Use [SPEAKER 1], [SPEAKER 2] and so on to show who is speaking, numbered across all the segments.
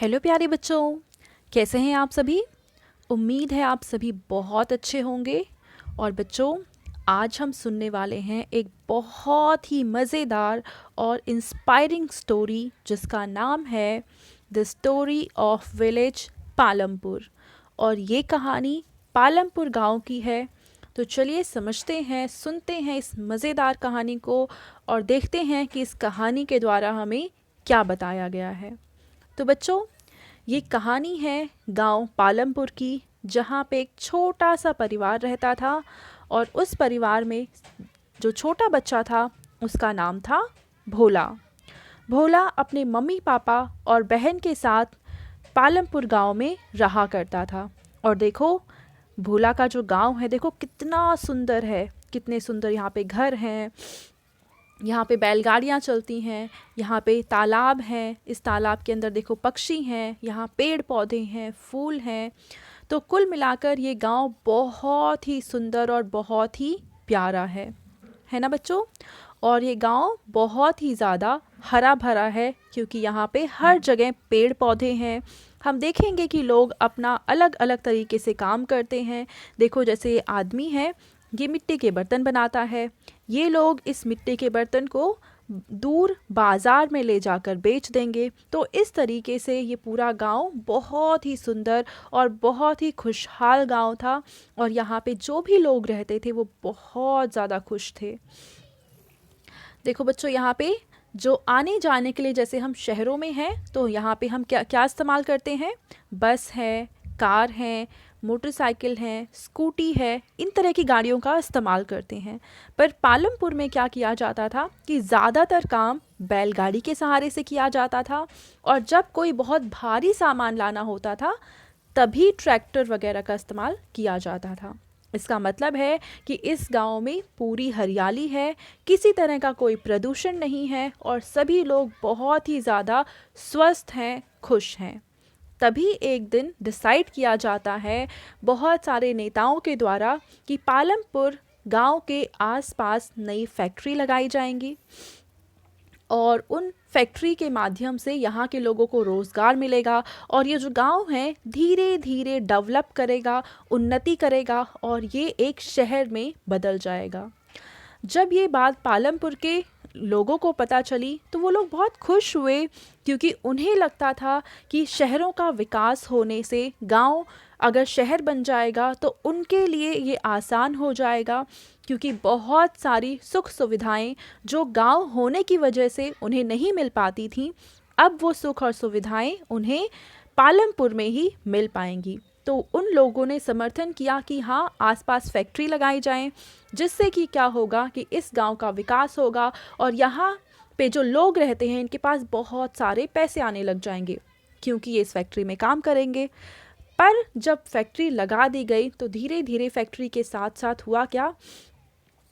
[SPEAKER 1] Hello प्यारे बच्चों, कैसे हैं आप सभी। उम्मीद है आप सभी बहुत अच्छे होंगे। और बच्चों, आज हम सुनने वाले हैं एक बहुत ही मज़ेदार और इंस्पायरिंग स्टोरी जिसका नाम है the story of village Palampur. और ये कहानी पालमपुर गांव की है। तो चलिए समझते हैं, सुनते हैं इस मज़ेदार कहानी को और देखते हैं कि इस कहानी के द्वारा हमें क्या बताया गया है। तो बच्चों, ये कहानी है गांव पालमपुर की, जहाँ पे एक छोटा सा परिवार रहता था। और उस परिवार में जो छोटा बच्चा था उसका नाम था भोला। भोला अपने मम्मी पापा और बहन के साथ पालमपुर गांव में रहा करता था। और देखो, भोला का जो गांव है देखो कितना सुंदर है, कितने सुंदर यहाँ पे घर हैं, यहाँ पे बैलगाड़ियाँ चलती हैं, यहाँ पे तालाब है, इस तालाब के अंदर देखो पक्षी हैं, यहाँ पेड़ पौधे हैं, फूल हैं। तो कुल मिलाकर ये गांव बहुत ही सुंदर और बहुत ही प्यारा है ना बच्चों। और ये गांव बहुत ही ज़्यादा हरा भरा है क्योंकि यहाँ पे हर जगह पेड़ पौधे हैं। हम देखेंगे कि लोग अपना अलग अलग तरीके से काम करते हैं। देखो, जैसे ये आदमी है, ये मिट्टी के बर्तन बनाता है। ये लोग इस मिट्टी के बर्तन को दूर बाज़ार में ले जाकर बेच देंगे। तो इस तरीके से ये पूरा गांव बहुत ही सुंदर और बहुत ही खुशहाल गांव था। और यहाँ पे जो भी लोग रहते थे वो बहुत ज़्यादा खुश थे। देखो बच्चों, यहाँ पे जो आने जाने के लिए, जैसे हम शहरों में हैं तो यहाँ पे हम क्या क्या इस्तेमाल करते हैं। बस है, कार है, मोटरसाइकिल है, स्कूटी है, इन तरह की गाड़ियों का इस्तेमाल करते हैं। पर पालमपुर में क्या किया जाता था कि ज़्यादातर काम बैलगाड़ी के सहारे से किया जाता था। और जब कोई बहुत भारी सामान लाना होता था तभी ट्रैक्टर वगैरह का इस्तेमाल किया जाता था। इसका मतलब है कि इस गांव में पूरी हरियाली है, किसी तरह का कोई प्रदूषण नहीं है और सभी लोग बहुत ही ज़्यादा स्वस्थ हैं, खुश हैं। तभी एक दिन डिसाइड किया जाता है बहुत सारे नेताओं के द्वारा कि पालमपुर गांव के आसपास नई फैक्ट्री लगाई जाएंगी और उन फैक्ट्री के माध्यम से यहाँ के लोगों को रोज़गार मिलेगा और ये जो गांव है धीरे धीरे डेवलप करेगा, उन्नति करेगा और ये एक शहर में बदल जाएगा। जब ये बात पालमपुर के लोगों को पता चली तो वो लोग बहुत खुश हुए क्योंकि उन्हें लगता था कि शहरों का विकास होने से गांव अगर शहर बन जाएगा तो उनके लिए ये आसान हो जाएगा, क्योंकि बहुत सारी सुख सुविधाएं जो गांव होने की वजह से उन्हें नहीं मिल पाती थीं, अब वो सुख और सुविधाएं उन्हें पालमपुर में ही मिल पाएंगी। तो उन लोगों ने समर्थन किया कि हाँ, आसपास फैक्ट्री लगाई जाएं, जिससे कि क्या होगा कि इस गांव का विकास होगा और यहाँ पे जो लोग रहते हैं इनके पास बहुत सारे पैसे आने लग जाएंगे क्योंकि ये इस फैक्ट्री में काम करेंगे। पर जब फैक्ट्री लगा दी गई तो धीरे धीरे फैक्ट्री के साथ साथ हुआ क्या,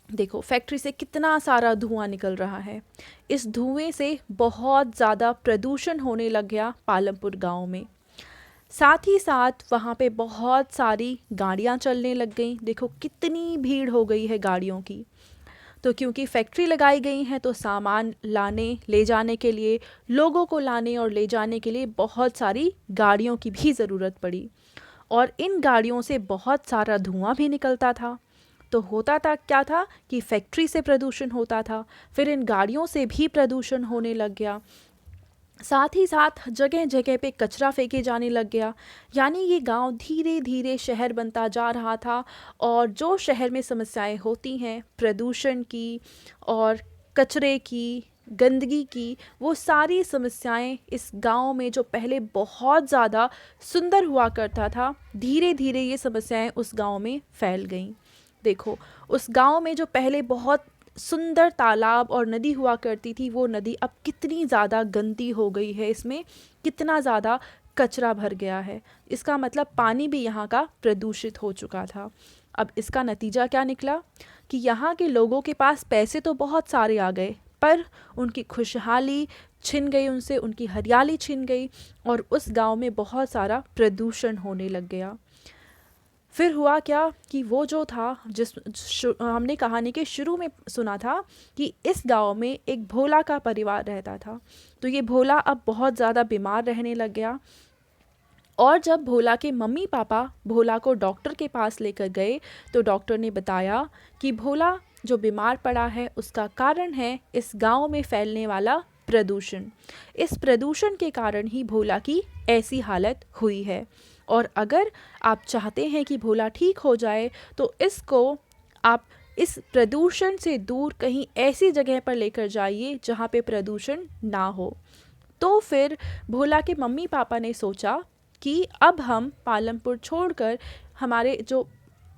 [SPEAKER 1] देखो फैक्ट्री से कितना सारा धुआं निकल रहा है। इस धुएं से बहुत ज़्यादा प्रदूषण होने लग गया पालमपुर गांव में। साथ ही साथ वहाँ पे बहुत सारी गाड़ियाँ चलने लग गईं। देखो कितनी भीड़ हो गई है गाड़ियों की। तो क्योंकि फैक्ट्री लगाई गई हैं तो सामान लाने ले जाने के लिए, लोगों को लाने और ले जाने के लिए बहुत सारी गाड़ियों की भी ज़रूरत पड़ी। और इन गाड़ियों से बहुत सारा धुआं भी निकलता था। तो होता था क्या था कि फैक्ट्री से प्रदूषण होता था, फिर इन गाड़ियों से भी प्रदूषण होने लग गया। साथ ही साथ जगह जगह पे कचरा फेंके जाने लग गया। यानी ये गांव धीरे धीरे शहर बनता जा रहा था। और जो शहर में समस्याएं होती हैं प्रदूषण की और कचरे की, गंदगी की, वो सारी समस्याएं इस गांव में जो पहले बहुत ज़्यादा सुंदर हुआ करता था, धीरे धीरे ये समस्याएं उस गांव में फैल गईं। देखो, उस गांव में जो पहले बहुत सुंदर तालाब और नदी हुआ करती थी, वो नदी अब कितनी ज़्यादा गंदी हो गई है, इसमें कितना ज़्यादा कचरा भर गया है। इसका मतलब पानी भी यहाँ का प्रदूषित हो चुका था। अब इसका नतीजा क्या निकला कि यहाँ के लोगों के पास पैसे तो बहुत सारे आ गए, पर उनकी खुशहाली छिन गई उनसे, उनकी हरियाली छिन गई और उस गांव में बहुत सारा प्रदूषण होने लग गया। फिर हुआ क्या कि वो जो था हमने कहानी के शुरू में सुना था कि इस गांव में एक भोला का परिवार रहता था। तो ये भोला अब बहुत ज़्यादा बीमार रहने लग गया। और जब भोला के मम्मी पापा भोला को डॉक्टर के पास लेकर गए तो डॉक्टर ने बताया कि भोला जो बीमार पड़ा है उसका कारण है इस गांव में फैलने वाला प्रदूषण। इस प्रदूषण के कारण ही भोला की ऐसी हालत हुई है। और अगर आप चाहते हैं कि भोला ठीक हो जाए तो इसको आप इस प्रदूषण से दूर कहीं ऐसी जगह पर लेकर जाइए जहाँ पे प्रदूषण ना हो। तो फिर भोला के मम्मी पापा ने सोचा कि अब हम पालमपुर छोड़कर हमारे जो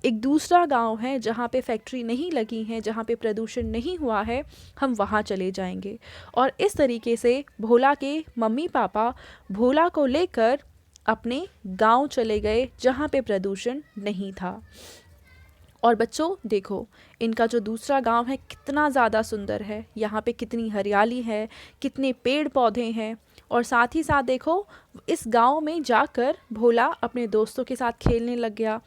[SPEAKER 1] एक दूसरा गांव है जहाँ पे फैक्ट्री नहीं लगी है, जहाँ पे प्रदूषण नहीं हुआ है, हम वहाँ चले जाएंगे। और इस तरीके से भोला के मम्मी पापा भोला को लेकर अपने गांव चले गए जहाँ पे प्रदूषण नहीं था। और बच्चों देखो, इनका जो दूसरा गांव है कितना ज़्यादा सुंदर है, यहाँ पे कितनी हरियाली है, कितने पेड़ पौधे हैं। और साथ ही साथ देखो, इस गांव में जाकर भोला अपने दोस्तों के साथ खेलने लग गया।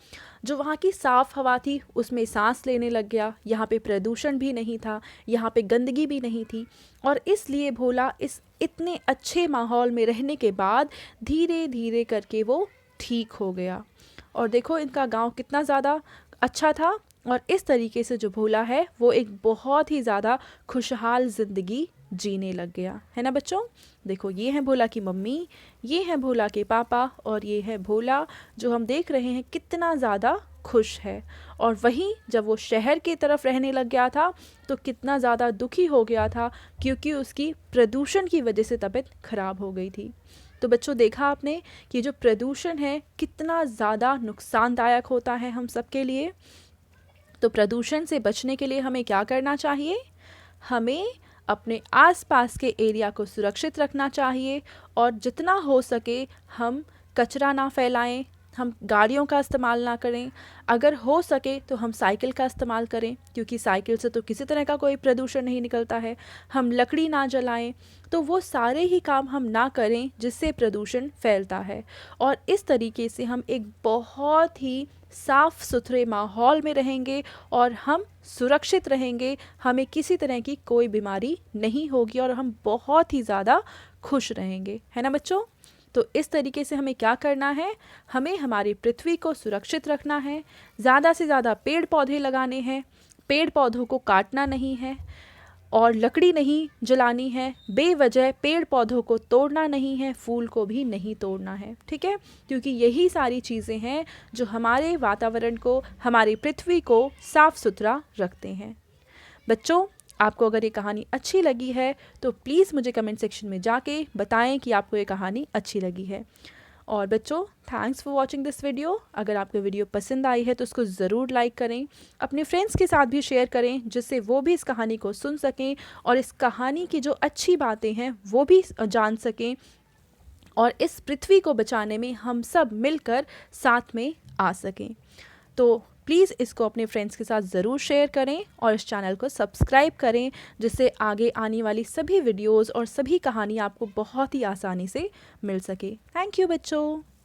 [SPEAKER 1] जो वहाँ की साफ़ हवा थी उसमें सांस लेने लग गया। यहाँ पे प्रदूषण भी नहीं था, यहाँ पे गंदगी भी नहीं थी। और इसलिए भोला इस इतने अच्छे माहौल में रहने के बाद धीरे धीरे करके वो ठीक हो गया। और देखो इनका गांव कितना ज़्यादा अच्छा था। और इस तरीके से जो भोला है वो एक बहुत ही ज़्यादा खुशहाल ज़िंदगी जीने लग गया है ना बच्चों। देखो ये है भोला की मम्मी, ये है भोला के पापा, और ये है भोला जो हम देख रहे हैं कितना ज़्यादा खुश है। और वहीं जब वो शहर की तरफ रहने लग गया था तो कितना ज़्यादा दुखी हो गया था क्योंकि उसकी प्रदूषण की वजह से तबीयत खराब हो गई थी। तो बच्चों देखा आपने कि जो प्रदूषण है कितना ज़्यादा नुकसानदायक होता है हम सब के लिए। तो प्रदूषण से बचने के लिए हमें क्या करना चाहिए? हमें अपने आसपास के एरिया को सुरक्षित रखना चाहिए और जितना हो सके हम कचरा ना फैलाएं, हम गाड़ियों का इस्तेमाल ना करें। अगर हो सके तो हम साइकिल का इस्तेमाल करें क्योंकि साइकिल से तो किसी तरह का कोई प्रदूषण नहीं निकलता है। हम लकड़ी ना जलाएं। तो वो सारे ही काम हम ना करें जिससे प्रदूषण फैलता है। और इस तरीके से हम एक बहुत ही साफ़ सुथरे माहौल में रहेंगे और हम सुरक्षित रहेंगे। हमें किसी तरह की कोई बीमारी नहीं होगी और हम बहुत ही ज़्यादा खुश रहेंगे, है ना बच्चों। तो इस तरीके से हमें क्या करना है? हमें हमारी पृथ्वी को सुरक्षित रखना है, ज़्यादा से ज़्यादा पेड़ पौधे लगाने हैं, पेड़ पौधों को काटना नहीं है और लकड़ी नहीं जलानी है, बेवजह पेड़ पौधों को तोड़ना नहीं है, फूल को भी नहीं तोड़ना है, ठीक है। क्योंकि यही सारी चीज़ें हैं जो हमारे वातावरण को, हमारी पृथ्वी को साफ़ सुथरा रखते हैं। बच्चों आपको अगर ये कहानी अच्छी लगी है तो प्लीज़ मुझे कमेंट सेक्शन में जाके बताएं कि आपको ये कहानी अच्छी लगी है। और बच्चों thanks for watching this video. अगर आपको वीडियो पसंद आई है तो उसको ज़रूर लाइक करें, अपने फ्रेंड्स के साथ भी शेयर करें जिससे वो भी इस कहानी को सुन सकें और इस कहानी की जो अच्छी बातें हैं वो भी जान सकें और इस पृथ्वी को बचाने में हम सब मिलकर साथ में आ सकें। तो प्लीज़ इसको अपने फ्रेंड्स के साथ ज़रूर शेयर करें और इस चैनल को सब्सक्राइब करें जिससे आगे आने वाली सभी वीडियोस और सभी कहानी आपको बहुत ही आसानी से मिल सके। थैंक यू बच्चों।